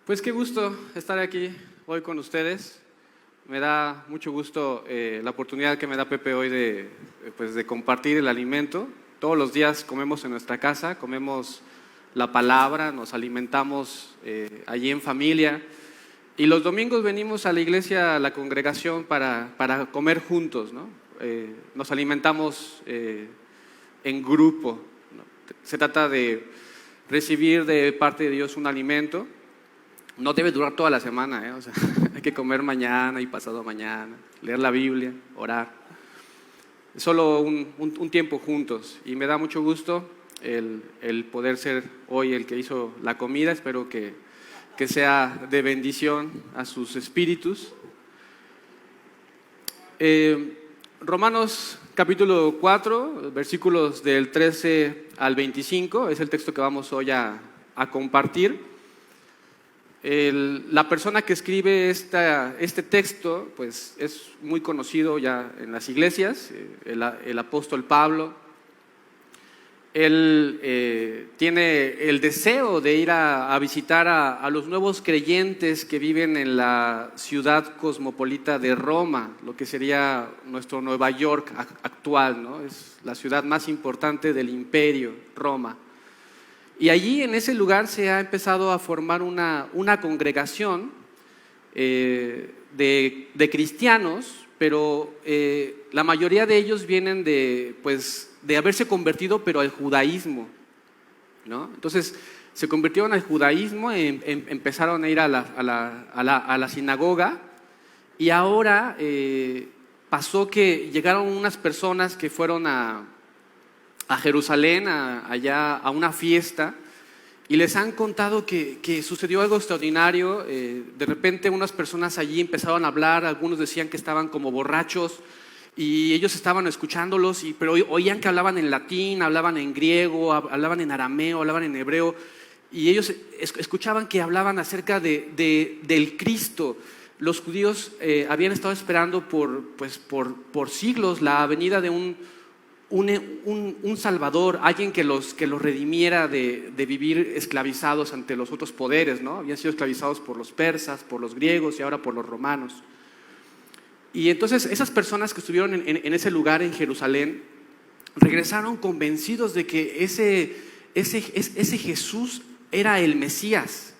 Pues qué gusto estar aquí hoy con ustedes. Me da mucho gusto la oportunidad que me da Pepe hoy de compartir el alimento. Todos los días comemos en nuestra casa, comemos la palabra, nos alimentamos allí en familia. Y los domingos venimos a la iglesia, a la congregación, para comer juntos, ¿no? Nos alimentamos en grupo, ¿no? Se trata de recibir de parte de Dios un alimento. No debe durar toda la semana, O sea, hay que comer mañana y pasado mañana, leer la Biblia, orar. Es solo un tiempo juntos y me da mucho gusto el poder ser hoy el que hizo la comida. Espero que sea de bendición a sus espíritus. Romanos capítulo 4, versículos del 13 al 25, es el texto que vamos hoy a compartir. La persona que escribe este texto pues es muy conocido ya en las iglesias, el apóstol Pablo. Él tiene el deseo de ir a visitar a los nuevos creyentes que viven en la ciudad cosmopolita de Roma, lo que sería nuestro Nueva York actual, ¿no? Es la ciudad más importante del imperio, Roma. Y allí en ese lugar se ha empezado a formar una congregación de cristianos, pero la mayoría de ellos vienen de haberse convertido pero al judaísmo, ¿no? Entonces se convirtieron al judaísmo, empezaron a ir a la sinagoga y ahora pasó que llegaron unas personas que fueron a Jerusalén, allá a una fiesta, y les han contado que sucedió algo extraordinario. De repente unas personas allí empezaron a hablar, algunos decían que estaban como borrachos y ellos estaban escuchándolos, pero oían que hablaban en latín, hablaban en griego, hablaban en arameo, hablaban en hebreo, y ellos escuchaban que hablaban acerca del Cristo. Los judíos habían estado esperando por siglos la venida de un Salvador, alguien que los redimiera de vivir esclavizados ante los otros poderes, ¿no? Habían sido esclavizados por los persas, por los griegos y ahora por los romanos. Y entonces esas personas que estuvieron en ese lugar en Jerusalén regresaron convencidos de que ese Jesús era el Mesías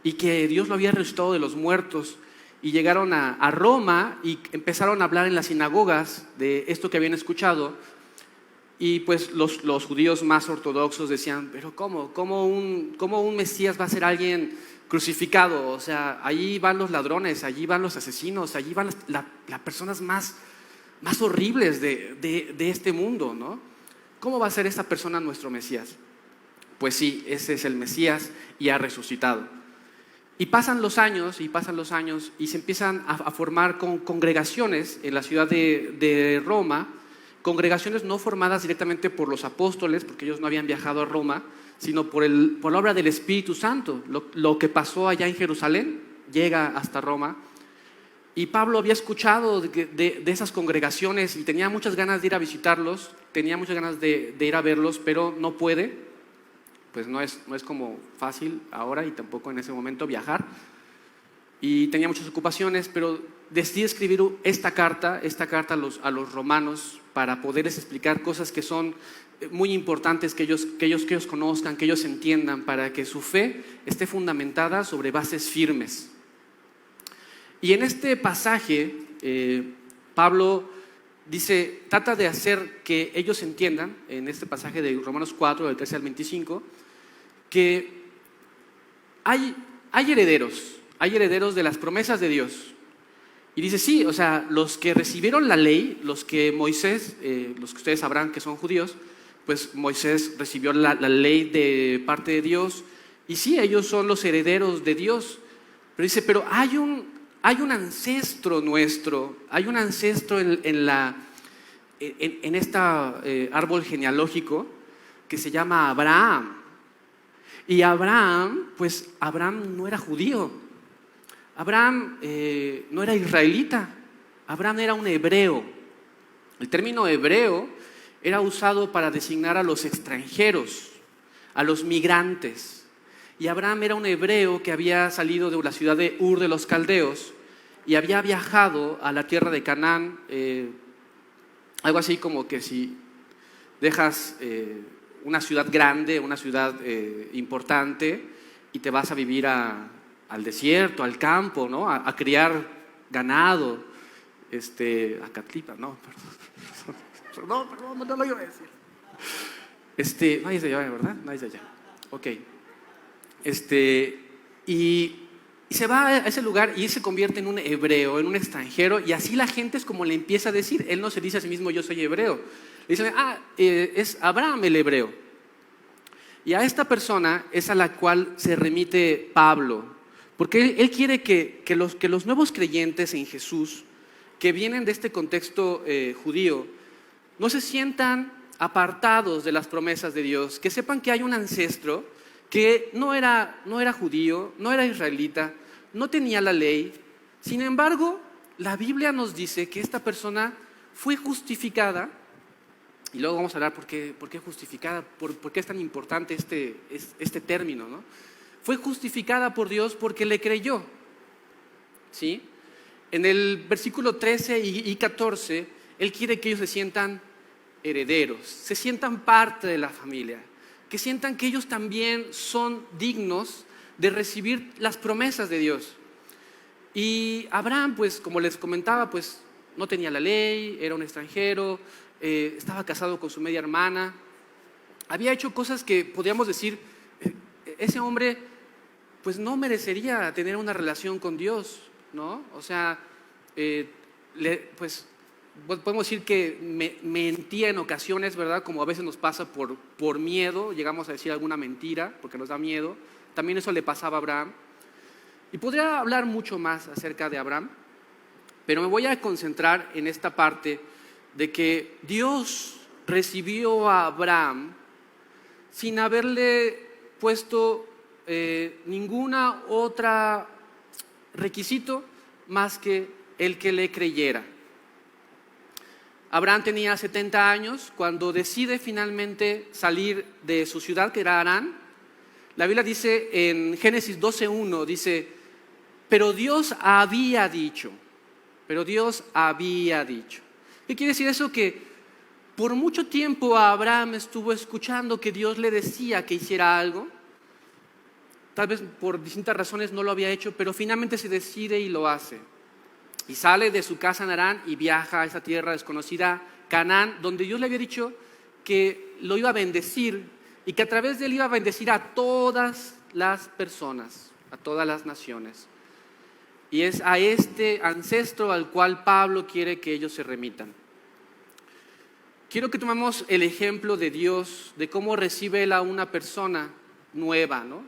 y que Dios lo había resucitado de los muertos. Y llegaron a Roma y empezaron a hablar en las sinagogas de esto que habían escuchado. Y pues los judíos más ortodoxos decían, pero ¿cómo un Mesías va a ser alguien crucificado? O sea, allí van los ladrones, allí van los asesinos, allí van las personas más horribles de este mundo, ¿no? ¿Cómo va a ser esta persona nuestro Mesías? Pues sí, ese es el Mesías y ha resucitado. Y pasan los años y se empiezan a formar congregaciones en la ciudad de Roma. Congregaciones no formadas directamente por los apóstoles, porque ellos no habían viajado a Roma, sino por la obra del Espíritu Santo. Lo que pasó allá en Jerusalén llega hasta Roma. Y Pablo había escuchado de esas congregaciones y tenía muchas ganas de ir a visitarlos, tenía muchas ganas de ir a verlos, pero no puede. Pues no es como fácil ahora y tampoco en ese momento viajar. Y tenía muchas ocupaciones, pero decidí escribir esta carta a los romanos para poderles explicar cosas que son muy importantes, que ellos conozcan, que ellos entiendan, para que su fe esté fundamentada sobre bases firmes. Y en este pasaje, Pablo trata de hacer que ellos entiendan, en este pasaje de Romanos 4, del 13 al 25, que hay herederos de las promesas de Dios. Y dice, sí, o sea, los que recibieron la ley, los que Moisés, los que ustedes sabrán que son judíos, pues Moisés recibió la ley de parte de Dios, y sí, ellos son los herederos de Dios. Pero dice, pero hay un ancestro nuestro, hay un ancestro en este árbol genealógico que se llama Abraham. Y Abraham no era judío. Abraham no era israelita, Abraham era un hebreo. El término hebreo era usado para designar a los extranjeros, a los migrantes. Y Abraham era un hebreo que había salido de la ciudad de Ur de los Caldeos y había viajado a la tierra de Canaán, algo así como que si dejas una ciudad grande, una ciudad importante y te vas a vivir al desierto, al campo, ¿no? A criar ganado, a Catlipa, no, perdón, no lo iba a decir. Nadie es de allá, ¿verdad? Nadie es de allá. Ok. Y se va a ese lugar y se convierte en un hebreo, en un extranjero, y así la gente es como le empieza a decir. Él no se dice a sí mismo, yo soy hebreo. Le dicen, es Abraham el hebreo. Y a esta persona es a la cual se remite Pablo, porque él quiere que los nuevos creyentes en Jesús, que vienen de este contexto judío, no se sientan apartados de las promesas de Dios, que sepan que hay un ancestro que no era judío, no era israelita, no tenía la ley. Sin embargo, la Biblia nos dice que esta persona fue justificada, y luego vamos a hablar por qué justificada, por qué es tan importante este término, ¿no? Fue justificada por Dios porque le creyó, ¿sí? En el versículo 13 y 14, Él quiere que ellos se sientan herederos, se sientan parte de la familia, que sientan que ellos también son dignos de recibir las promesas de Dios. Y Abraham, pues como les comentaba, pues no tenía la ley, era un extranjero, estaba casado con su media hermana, había hecho cosas que podríamos decir, ese hombre pues no merecería tener una relación con Dios, ¿no? O sea, pues podemos decir que mentía en ocasiones, ¿verdad? Como a veces nos pasa por miedo, llegamos a decir alguna mentira porque nos da miedo. También eso le pasaba a Abraham. Y podría hablar mucho más acerca de Abraham, pero me voy a concentrar en esta parte de que Dios recibió a Abraham sin haberle puesto ninguna otra requisito más que el que le creyera. Abraham tenía 70 años cuando decide finalmente salir de su ciudad, que era Harán. La Biblia dice en Génesis 12:1, dice, pero Dios había dicho. ¿Qué quiere decir eso? Que por mucho tiempo Abraham estuvo escuchando que Dios le decía que hiciera algo. Tal vez por distintas razones no lo había hecho, pero finalmente se decide y lo hace. Y sale de su casa en Harán y viaja a esa tierra desconocida, Canaán, donde Dios le había dicho que lo iba a bendecir y que a través de él iba a bendecir a todas las personas, a todas las naciones. Y es a este ancestro al cual Pablo quiere que ellos se remitan. Quiero que tomemos el ejemplo de Dios, de cómo recibe él a una persona nueva, ¿no?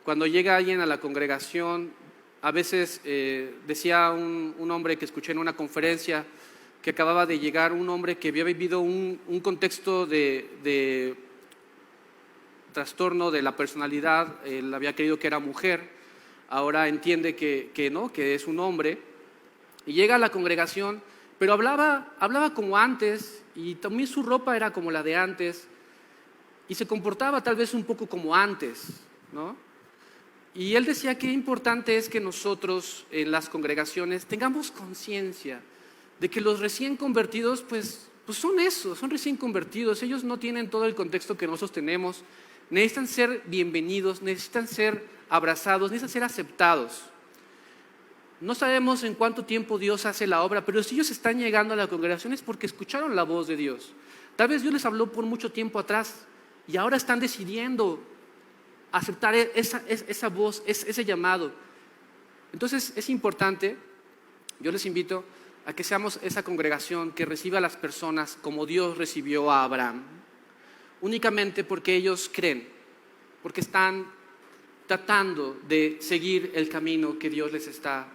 Cuando llega alguien a la congregación, a veces decía un hombre que escuché en una conferencia que acababa de llegar, un hombre que había vivido un contexto de trastorno de la personalidad. Él había creído que era mujer, ahora entiende que no, que es un hombre, y llega a la congregación, pero hablaba como antes, y también su ropa era como la de antes, y se comportaba tal vez un poco como antes, ¿no? Y él decía que importante es que nosotros en las congregaciones tengamos conciencia de que los recién convertidos pues son eso, son recién convertidos. Ellos no tienen todo el contexto que nosotros tenemos. Necesitan ser bienvenidos, necesitan ser abrazados, necesitan ser aceptados. No sabemos en cuánto tiempo Dios hace la obra, pero si ellos están llegando a la congregación es porque escucharon la voz de Dios. Tal vez Dios les habló por mucho tiempo atrás y ahora están decidiendo aceptar esa voz, ese llamado. Entonces es importante, yo les invito a que seamos esa congregación que reciba a las personas como Dios recibió a Abraham, únicamente porque ellos creen, porque están tratando de seguir el camino que Dios les está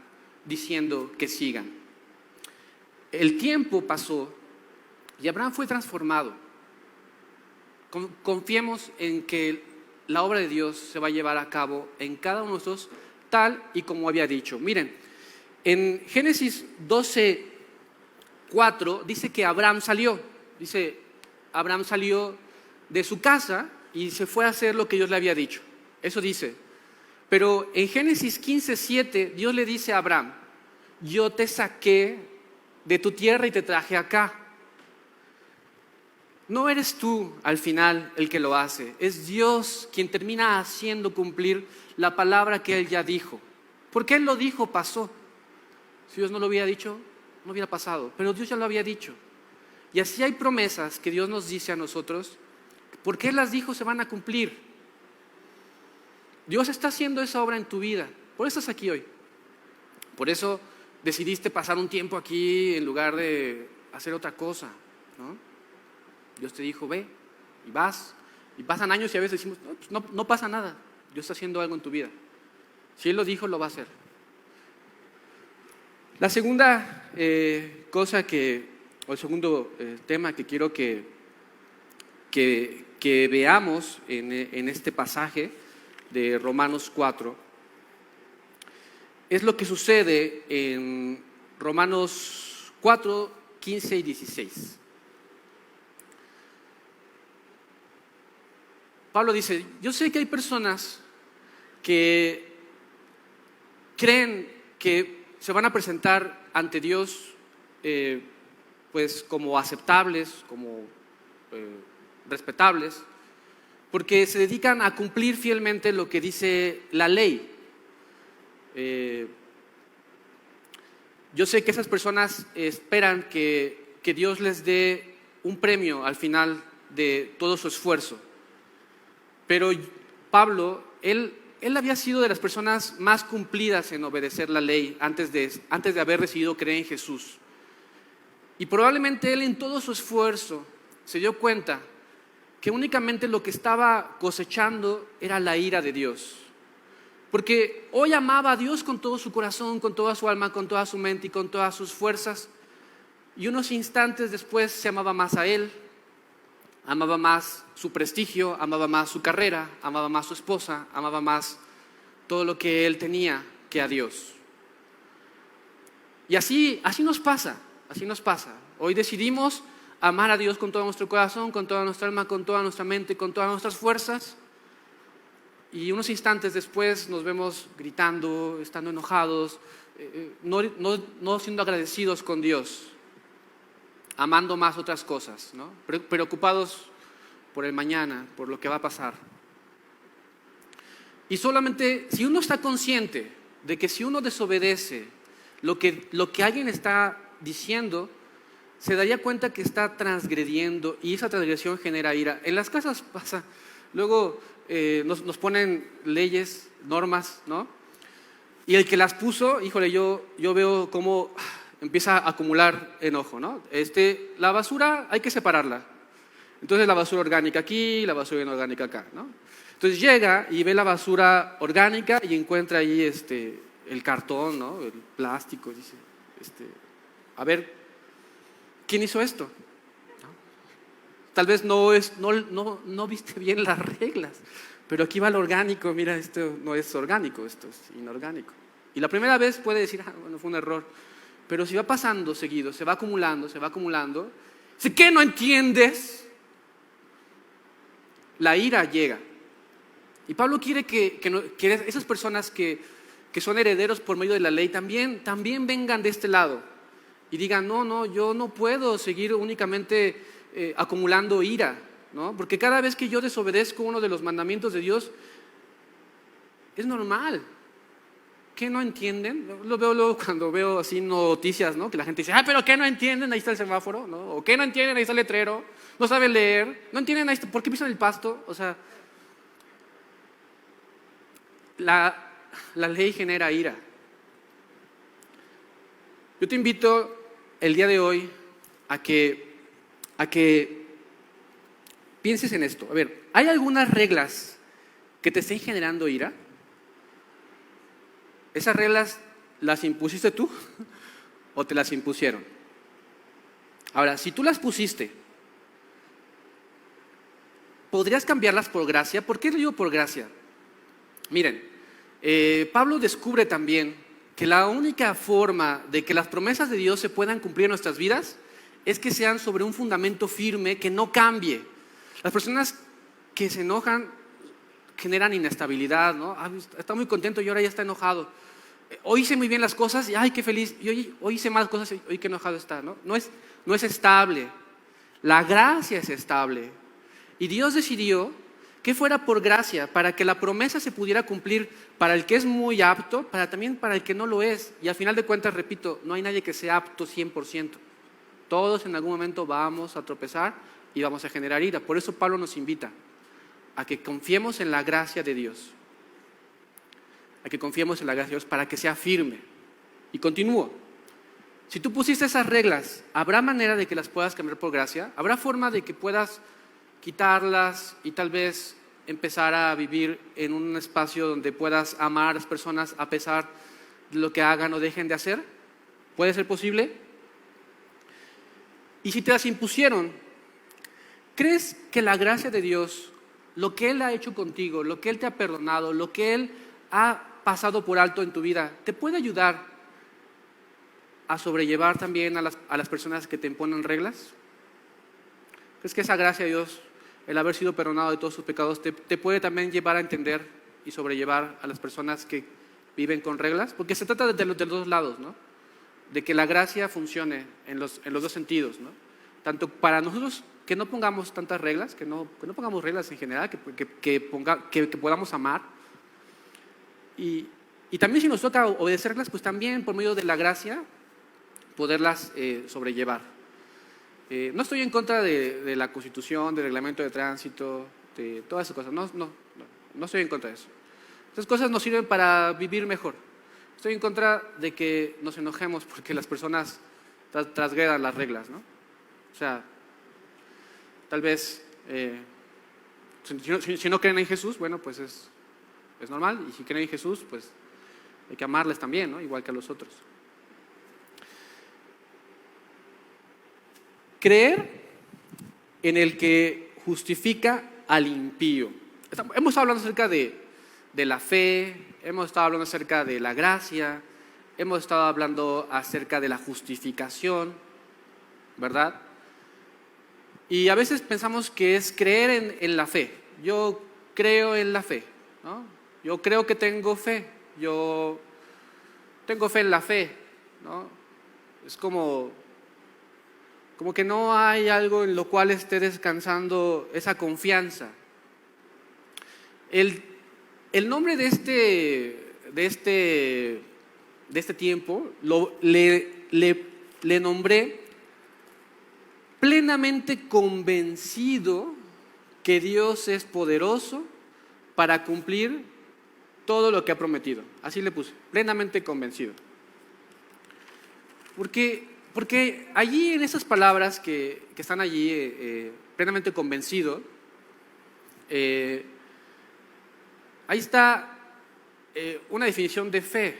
diciendo que sigan. El tiempo pasó y Abraham fue transformado. Confiemos en que la obra de Dios se va a llevar a cabo en cada uno de nosotros tal y como había dicho. Miren, en Génesis 12:4 dice que Abraham salió de su casa y se fue a hacer lo que Dios le había dicho. Eso dice. Pero en Génesis 15:7, Dios le dice a Abraham: yo te saqué de tu tierra y te traje acá. No eres tú al final el que lo hace, es Dios quien termina haciendo cumplir la palabra que Él ya dijo. Porque Él lo dijo, pasó. Si Dios no lo hubiera dicho, no hubiera pasado, pero Dios ya lo había dicho. Y así hay promesas que Dios nos dice a nosotros, porque Él las dijo, se van a cumplir. Dios está haciendo esa obra en tu vida, por eso estás aquí hoy. Por eso decidiste pasar un tiempo aquí en lugar de hacer otra cosa, ¿no? Dios te dijo, ve, y vas, y pasan años y a veces decimos, no pasa nada, Dios está haciendo algo en tu vida. Si Él lo dijo, lo va a hacer. La segunda cosa o el segundo tema que quiero que veamos en este pasaje de Romanos 4 es lo que sucede en Romanos 4, 15 y 16. Pablo dice, yo sé que hay personas que creen que se van a presentar ante Dios pues como aceptables, como respetables, porque se dedican a cumplir fielmente lo que dice la ley. Yo sé que esas personas esperan que Dios les dé un premio al final de todo su esfuerzo. Pero Pablo, él había sido de las personas más cumplidas en obedecer la ley antes de haber decidido creer en Jesús. Y probablemente él en todo su esfuerzo se dio cuenta que únicamente lo que estaba cosechando era la ira de Dios. Porque hoy amaba a Dios con todo su corazón, con toda su alma, con toda su mente y con todas sus fuerzas. Y unos instantes después se amaba más a él, amaba más su prestigio, amaba más su carrera, amaba más su esposa, amaba más todo lo que él tenía que a Dios. Y así nos pasa. Hoy decidimos amar a Dios con todo nuestro corazón, con toda nuestra alma, con toda nuestra mente, con todas nuestras fuerzas. Y unos instantes después nos vemos gritando, estando enojados, no siendo agradecidos con Dios, amando más otras cosas, ¿no? Preocupados por el mañana, por lo que va a pasar. Y solamente si uno está consciente de que si uno desobedece lo que alguien está diciendo, se daría cuenta que está transgrediendo y esa transgresión genera ira. En las casas pasa, luego nos ponen leyes, normas, ¿no? Y el que las puso, híjole, yo veo cómo empieza a acumular enojo, ¿no? La basura hay que separarla. Entonces la basura orgánica aquí, la basura inorgánica acá, ¿no? Entonces llega y ve la basura orgánica y encuentra ahí el cartón, ¿no? El plástico, dice, a ver, ¿quién hizo esto? ¿No? Tal vez no viste bien las reglas, pero aquí va lo orgánico, mira, esto no es orgánico, esto es inorgánico. Y la primera vez puede decir, bueno, fue un error, pero si va pasando seguido, se va acumulando, dice, ¿qué no entiendes? La ira llega. Y Pablo quiere que esas personas que son herederos por medio de la ley también vengan de este lado y digan, no, yo no puedo seguir únicamente acumulando ira, ¿no? Porque cada vez que yo desobedezco uno de los mandamientos de Dios, es normal. ¿Qué no entienden? Lo veo luego cuando veo así noticias, ¿no? Que la gente dice, pero ¿qué no entienden? Ahí está el semáforo, ¿no? O ¿qué no entienden? Ahí está el letrero. No saben leer. No entienden, ahí está, ¿por qué pisan el pasto? O sea, la ley genera ira. Yo te invito el día de hoy a que pienses en esto. A ver, ¿hay algunas reglas que te estén generando ira? ¿Esas reglas las impusiste tú o te las impusieron? Ahora, si tú las pusiste, ¿podrías cambiarlas por gracia? ¿Por qué digo por gracia? Miren, Pablo descubre también que la única forma de que las promesas de Dios se puedan cumplir en nuestras vidas es que sean sobre un fundamento firme que no cambie. Las personas que se enojan generan inestabilidad, ¿no? Está muy contento y ahora ya está enojado. Hoy hice muy bien las cosas y ¡ay, qué feliz! Y hoy hice mal cosas y hoy qué enojado está, ¿no? No es estable. La gracia es estable. Y Dios decidió que fuera por gracia, para que la promesa se pudiera cumplir para el que es muy apto, también para el que no lo es. Y al final de cuentas, repito, no hay nadie que sea apto 100%. Todos en algún momento vamos a tropezar y vamos a generar ira. Por eso Pablo nos invita a que confiemos en la gracia de Dios. A que confiemos en la gracia de Dios para que sea firme. Y continúo. Si tú pusiste esas reglas, ¿habrá manera de que las puedas cambiar por gracia? ¿Habrá forma de que puedas quitarlas y tal vez empezar a vivir en un espacio donde puedas amar a las personas a pesar de lo que hagan o dejen de hacer? ¿Puede ser posible? Y si te las impusieron, ¿crees que la gracia de Dios, lo que Él ha hecho contigo, lo que Él te ha perdonado, lo que Él ha pasado por alto en tu vida, te puede ayudar a sobrellevar también a las personas que te imponen reglas? ¿Crees que esa gracia de Dios, el haber sido perdonado de todos sus pecados, te puede también llevar a entender y sobrellevar a las personas que viven con reglas? Porque se trata de los dos lados, ¿no? De que la gracia funcione en los dos sentidos, ¿no? Tanto para nosotros que no pongamos tantas reglas, que no pongamos reglas en general, que podamos amar. Y también si nos toca obedecer reglas, pues también por medio de la gracia poderlas sobrellevar. No estoy en contra de la Constitución, del reglamento de tránsito, de todas esas cosas. No estoy en contra de eso. Esas cosas nos sirven para vivir mejor. Estoy en contra de que nos enojemos porque las personas transgredan las reglas, ¿no? O sea, tal vez, si no creen en Jesús, bueno, pues es normal. Y si creen en Jesús, pues hay que amarles también, ¿no? Igual que a los otros. Creer en el que justifica al impío. Hemos estado hablando acerca de la fe, hemos estado hablando acerca de la gracia, hemos estado hablando acerca de la justificación, ¿verdad? Y a veces pensamos que es creer en la fe. Yo creo en la fe, ¿no? Yo creo que tengo fe, yo tengo fe en la fe, ¿no? Es como que no hay algo en lo cual esté descansando esa confianza. El nombre de este tiempo le nombré plenamente convencido que Dios es poderoso para cumplir todo lo que ha prometido. Así le puse, plenamente convencido. Porque allí en esas palabras que están allí, plenamente convencido, ahí está una definición de fe.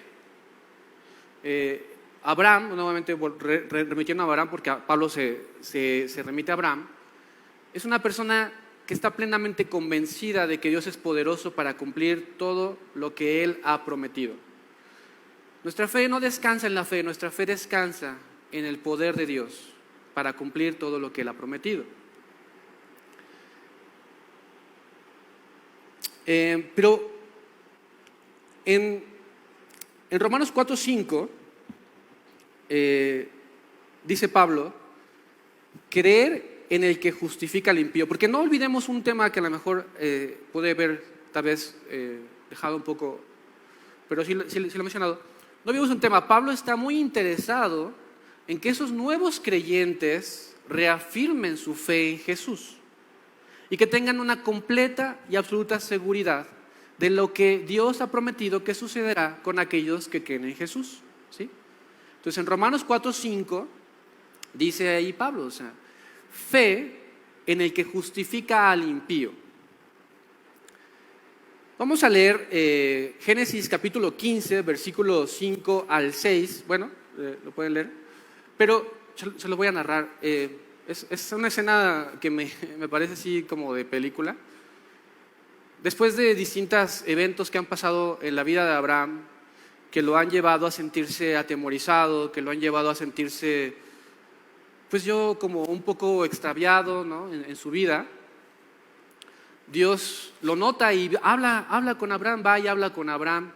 Abraham, nuevamente remitiendo a Abraham porque Pablo se remite a Abraham, es una persona que está plenamente convencida de que Dios es poderoso para cumplir todo lo que Él ha prometido. Nuestra fe no descansa en la fe, nuestra fe descansa en el poder de Dios para cumplir todo lo que Él ha prometido. Pero en Romanos 4:5 dice Pablo, creer en el que justifica al impío. Porque no olvidemos un tema que a lo mejor puede haber tal vez dejado un poco, pero sí lo he mencionado. No olvidemos un tema. Pablo está muy interesado en que esos nuevos creyentes reafirmen su fe en Jesús y que tengan una completa y absoluta seguridad de lo que Dios ha prometido que sucederá con aquellos que creen en Jesús, ¿sí? Entonces en Romanos 4:5 dice ahí Pablo, o sea, fe en el que justifica al impío. Vamos a leer Génesis capítulo 15, versículos 5 al 6. Bueno, lo pueden leer, pero se lo voy a narrar. Es una escena que me parece así como de película. Después de distintos eventos que han pasado en la vida de Abraham, que lo han llevado a sentirse atemorizado, que lo han llevado a sentirse, pues como un poco extraviado, ¿no? en su vida, Dios lo nota y habla con Abraham, va y habla con Abraham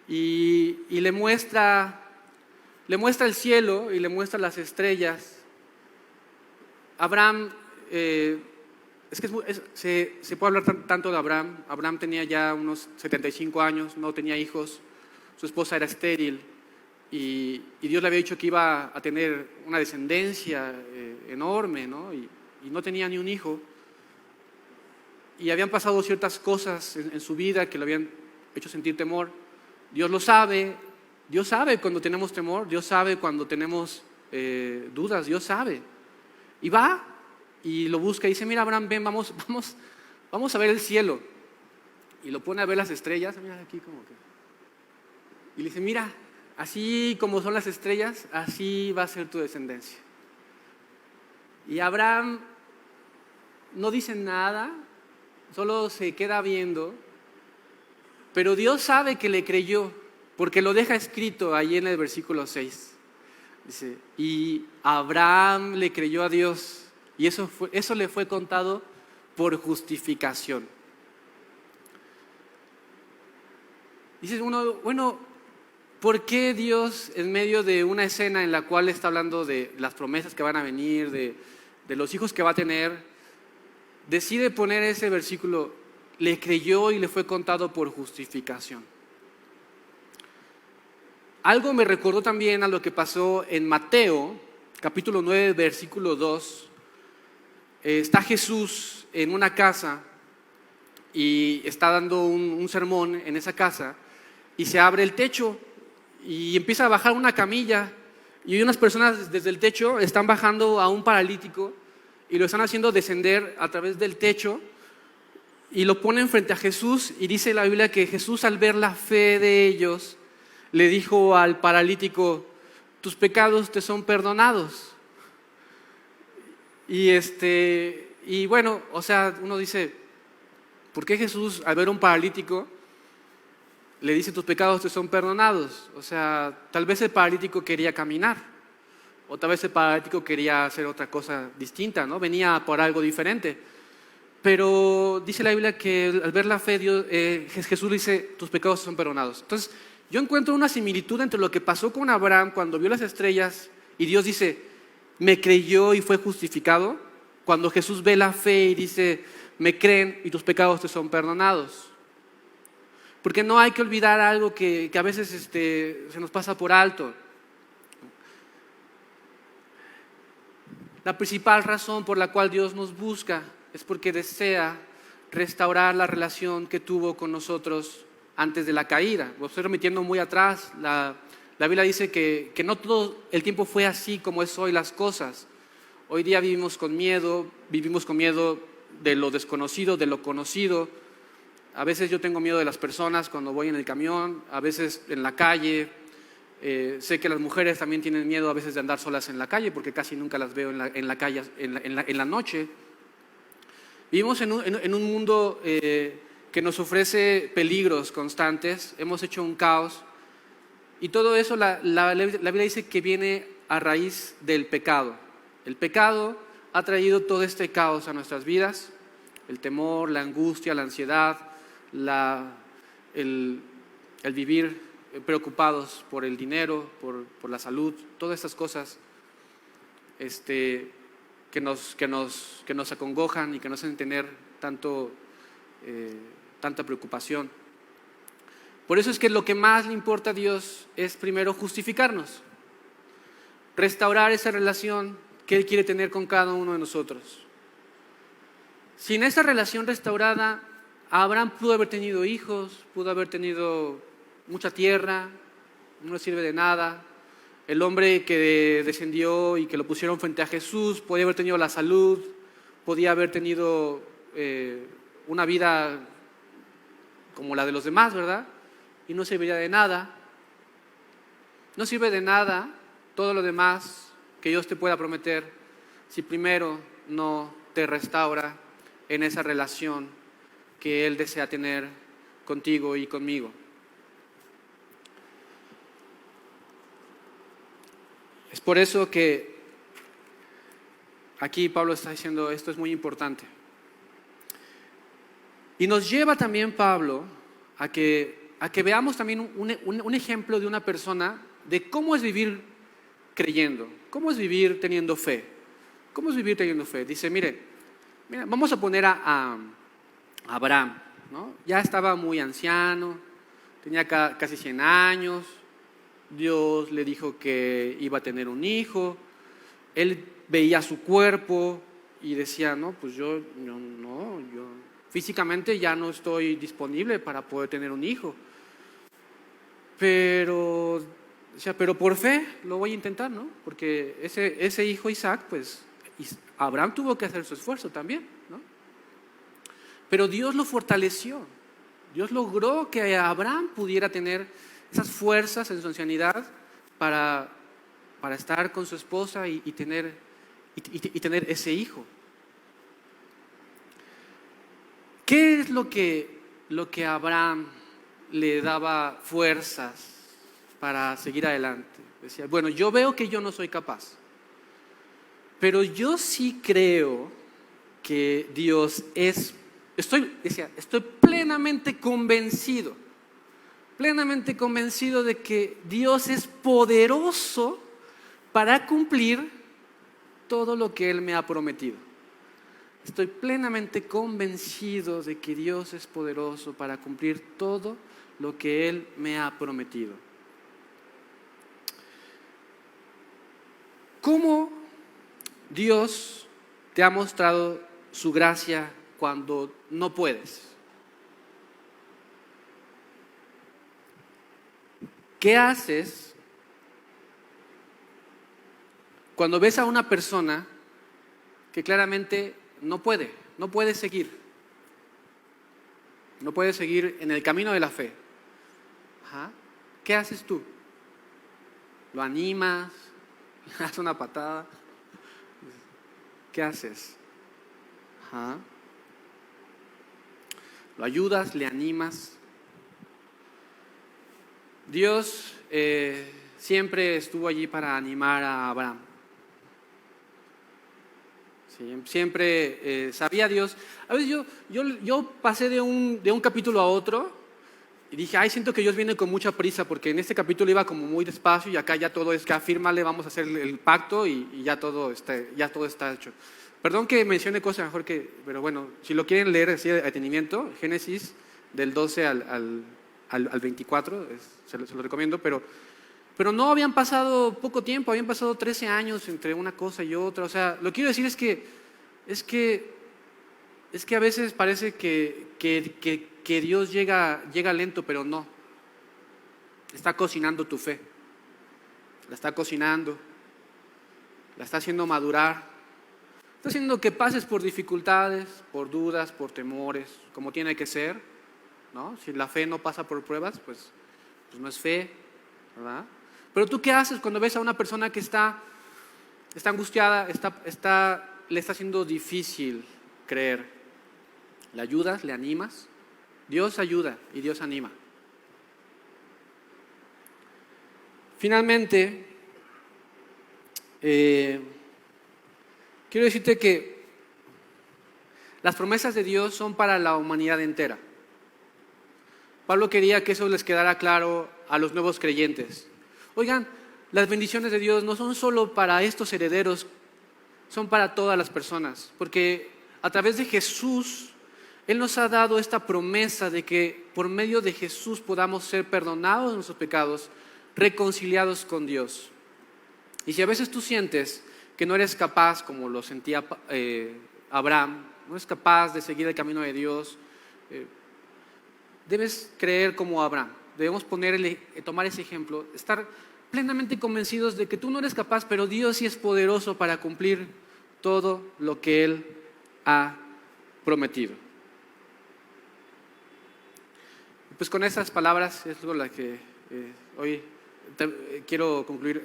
y le muestra el cielo y le muestra las estrellas. Abraham, es que se puede hablar tanto de Abraham. Abraham tenía ya unos 75 años, no tenía hijos, su esposa era estéril y Dios le había dicho que iba a tener una descendencia enorme, ¿no? Y no tenía ni un hijo. Y habían pasado ciertas cosas en su vida que le habían hecho sentir temor. Dios lo sabe, Dios sabe cuando tenemos temor, Dios sabe cuando tenemos dudas, Dios sabe. Y va y lo busca y dice, mira Abraham, ven, vamos a ver el cielo. Y lo pone a ver las estrellas, mira aquí como que. Y le dice, mira, así como son las estrellas, así va a ser tu descendencia. Y Abraham no dice nada, solo se queda viendo, pero Dios sabe que le creyó, porque lo deja escrito ahí en el versículo 6. Dice, y Abraham le creyó a Dios, y eso le fue contado por justificación. Dice uno, bueno, ¿por qué Dios en medio de una escena en la cual está hablando de las promesas que van a venir, de los hijos que va a tener, decide poner ese versículo, le creyó y le fue contado por justificación? Algo me recordó también a lo que pasó en Mateo, capítulo 9, versículo 2. Está Jesús en una casa y está dando un sermón en esa casa y se abre el techo y empieza a bajar una camilla y unas personas desde el techo están bajando a un paralítico y lo están haciendo descender a través del techo y lo ponen frente a Jesús, y dice la Biblia que Jesús, al ver la fe de ellos, le dijo al paralítico, tus pecados te son perdonados. Y bueno, o sea, uno dice, ¿por qué Jesús al ver a un paralítico le dice tus pecados te son perdonados? O sea, tal vez el paralítico quería caminar, o tal vez el paralítico quería hacer otra cosa distinta, ¿no? Venía por algo diferente. Pero dice la Biblia que al ver la fe, Jesús le dice, tus pecados son perdonados. Entonces, yo encuentro una similitud entre lo que pasó con Abraham cuando vio las estrellas y Dios dice, me creyó y fue justificado, cuando Jesús ve la fe y dice, me creen y tus pecados te son perdonados. Porque no hay que olvidar algo que a veces se nos pasa por alto. La principal razón por la cual Dios nos busca es porque desea restaurar la relación que tuvo con nosotros antes de la caída. Lo estoy remitiendo muy atrás. La Biblia dice que no todo el tiempo fue así como es hoy las cosas. Hoy día vivimos con miedo de lo desconocido, de lo conocido. A veces yo tengo miedo de las personas cuando voy en el camión, a veces en la calle. Sé que las mujeres también tienen miedo a veces de andar solas en la calle, porque casi nunca las veo en la calle en la noche. Vivimos en un mundo que nos ofrece peligros constantes, hemos hecho un caos, y todo eso la Biblia dice que viene a raíz del pecado. El pecado ha traído todo este caos a nuestras vidas, el temor, la angustia, la ansiedad, el vivir preocupados por el dinero, por la salud, todas estas cosas que nos acongojan y que nos hacen tener tanta preocupación. Por eso es que lo que más le importa a Dios es primero justificarnos, restaurar esa relación que Él quiere tener con cada uno de nosotros. Sin esa relación restaurada, Abraham pudo haber tenido hijos, pudo haber tenido mucha tierra, no le sirve de nada. El hombre que descendió y que lo pusieron frente a Jesús podía haber tenido la salud, podía haber tenido una vida como la de los demás, ¿verdad? Y no serviría de nada. No sirve de nada todo lo demás que Dios te pueda prometer si primero no te restaura en esa relación que Él desea tener contigo y conmigo. Es por eso que aquí Pablo está diciendo, esto es muy importante. Y nos lleva también Pablo a que veamos también un ejemplo de una persona de cómo es vivir creyendo, cómo es vivir teniendo fe. ¿Cómo es vivir teniendo fe? Dice, mira, vamos a poner a Abraham, ¿no? Ya estaba muy anciano, tenía casi 100 años, Dios le dijo que iba a tener un hijo, él veía su cuerpo y decía, no, pues yo físicamente ya no estoy disponible para poder tener un hijo. Pero por fe lo voy a intentar, ¿no? Porque ese hijo Isaac, pues Abraham tuvo que hacer su esfuerzo también, ¿no? Pero Dios lo fortaleció. Dios logró que Abraham pudiera tener esas fuerzas en su ancianidad para estar con su esposa y tener ese hijo. ¿Qué es lo que a Abraham le daba fuerzas para seguir adelante? Decía, bueno, yo veo que yo no soy capaz, pero yo sí creo que Dios es, estoy plenamente convencido de que Dios es poderoso para cumplir todo lo que Él me ha prometido. Estoy plenamente convencido de que Dios es poderoso para cumplir todo lo que Él me ha prometido. ¿Cómo Dios te ha mostrado su gracia cuando no puedes? ¿Qué haces cuando ves a una persona que claramente no puede seguir en el camino de la fe? Ajá. ¿Qué haces tú? ¿Lo animas? ¿Le das una patada? ¿Qué haces? Ajá. ¿Lo ayudas? ¿Le animas? Dios siempre estuvo allí para animar a Abraham. Siempre sabía Dios. A veces yo pasé de un capítulo a otro y dije, siento que Dios viene con mucha prisa, porque en este capítulo iba como muy despacio y acá ya todo es que afírmale, vamos a hacer el pacto y ya todo está hecho. Perdón que mencione cosas mejor pero bueno, si lo quieren leer así de detenimiento, Génesis del 12 al 24, se lo recomiendo, pero no habían pasado poco tiempo, habían pasado 13 años entre una cosa y otra. O sea, lo que quiero decir es que a veces parece que Dios llega lento, pero no. Está cocinando tu fe, la está cocinando, la está haciendo madurar, está haciendo que pases por dificultades, por dudas, por temores, como tiene que ser, ¿no? Si la fe no pasa por pruebas, pues no es fe, ¿verdad? Pero tú, ¿qué haces cuando ves a una persona que está angustiada, le está haciendo difícil creer? ¿Le ayudas? ¿Le animas? Dios ayuda y Dios anima. Finalmente, quiero decirte que las promesas de Dios son para la humanidad entera. Pablo quería que eso les quedara claro a los nuevos creyentes. Oigan, las bendiciones de Dios no son solo para estos herederos, son para todas las personas, porque a través de Jesús, Él nos ha dado esta promesa de que por medio de Jesús podamos ser perdonados de nuestros pecados, reconciliados con Dios. Y si a veces tú sientes que no eres capaz, como lo sentía Abraham, no eres capaz de seguir el camino de Dios, debes creer como Abraham. Debemos tomar ese ejemplo, estar plenamente convencidos de que tú no eres capaz, pero Dios sí es poderoso para cumplir todo lo que Él ha prometido. Pues con esas palabras es con las que hoy quiero concluir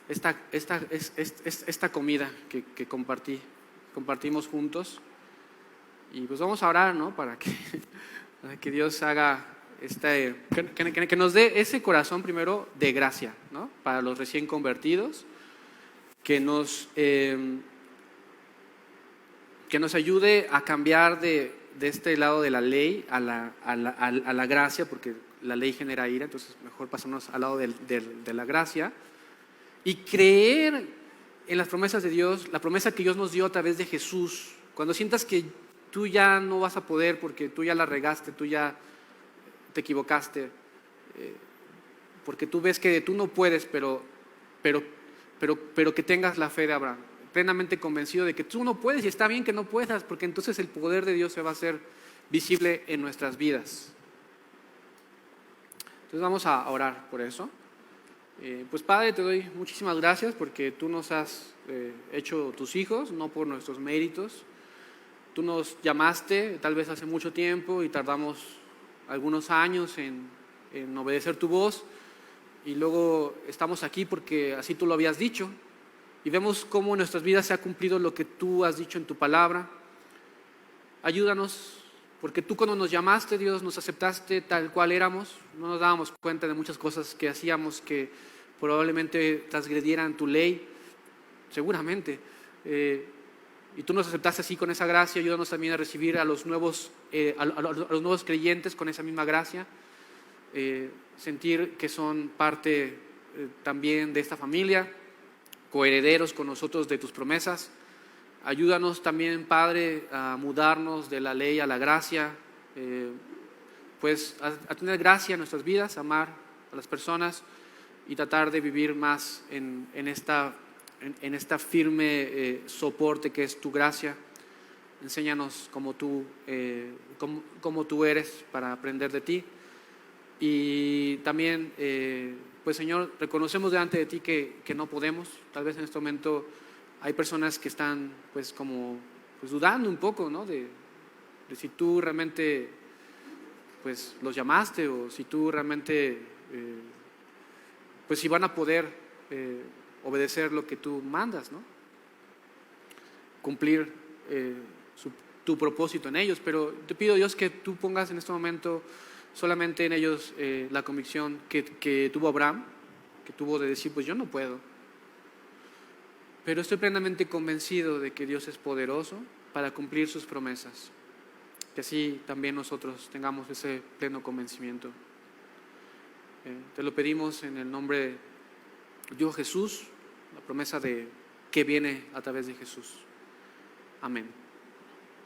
esta comida que compartimos juntos. Y pues vamos a orar, ¿no? Para que Dios haga que nos dé ese corazón primero de gracia, ¿no? Para los recién convertidos, que nos ayude a cambiar de de este lado de la ley a la gracia, porque la ley genera ira, entonces mejor pasarnos al lado de la gracia y creer en las promesas de Dios, la promesa que Dios nos dio a través de Jesús. Cuando sientas que tú ya no vas a poder porque tú ya la regaste, tú ya te equivocaste, porque tú ves que tú no puedes, pero que tengas la fe de Abraham, plenamente convencido de que tú no puedes y está bien que no puedas, porque entonces el poder de Dios se va a hacer visible en nuestras vidas. Entonces vamos a orar por eso. Pues Padre, te doy muchísimas gracias porque tú nos has hecho tus hijos, no por nuestros méritos. Tú nos llamaste tal vez hace mucho tiempo y tardamos algunos años en obedecer tu voz, y luego estamos aquí porque así tú lo habías dicho, y vemos cómo en nuestras vidas se ha cumplido lo que tú has dicho en tu palabra. Ayúdanos, porque tú cuando nos llamaste, Dios, nos aceptaste tal cual éramos. No nos dábamos cuenta de muchas cosas que hacíamos que probablemente transgredieran tu ley, seguramente. Y tú nos aceptaste así con esa gracia. Ayúdanos también a recibir a los nuevos creyentes con esa misma gracia. Sentir que son parte también de esta familia, coherederos con nosotros de tus promesas. Ayúdanos también, Padre, a mudarnos de la ley a la gracia, pues a tener gracia en nuestras vidas, amar a las personas y tratar de vivir más en esta firme soporte que es tu gracia. Enséñanos como tú eres para aprender de ti. Y también, pues Señor, reconocemos delante de ti que no podemos. Tal vez en este momento hay personas que están pues como pues dudando un poco, ¿no? de si tú realmente pues los llamaste, o si tú realmente pues si van a poder obedecer lo que tú mandas, ¿no? Cumplir tu propósito en ellos. Pero te pido, Dios, que tú pongas en este momento solamente en ellos la convicción que tuvo Abraham, que tuvo de decir, pues yo no puedo, pero estoy plenamente convencido de que Dios es poderoso para cumplir sus promesas. Que así también nosotros tengamos ese pleno convencimiento. Te lo pedimos en el nombre de Dios Jesús, la promesa de que viene a través de Jesús. Amén.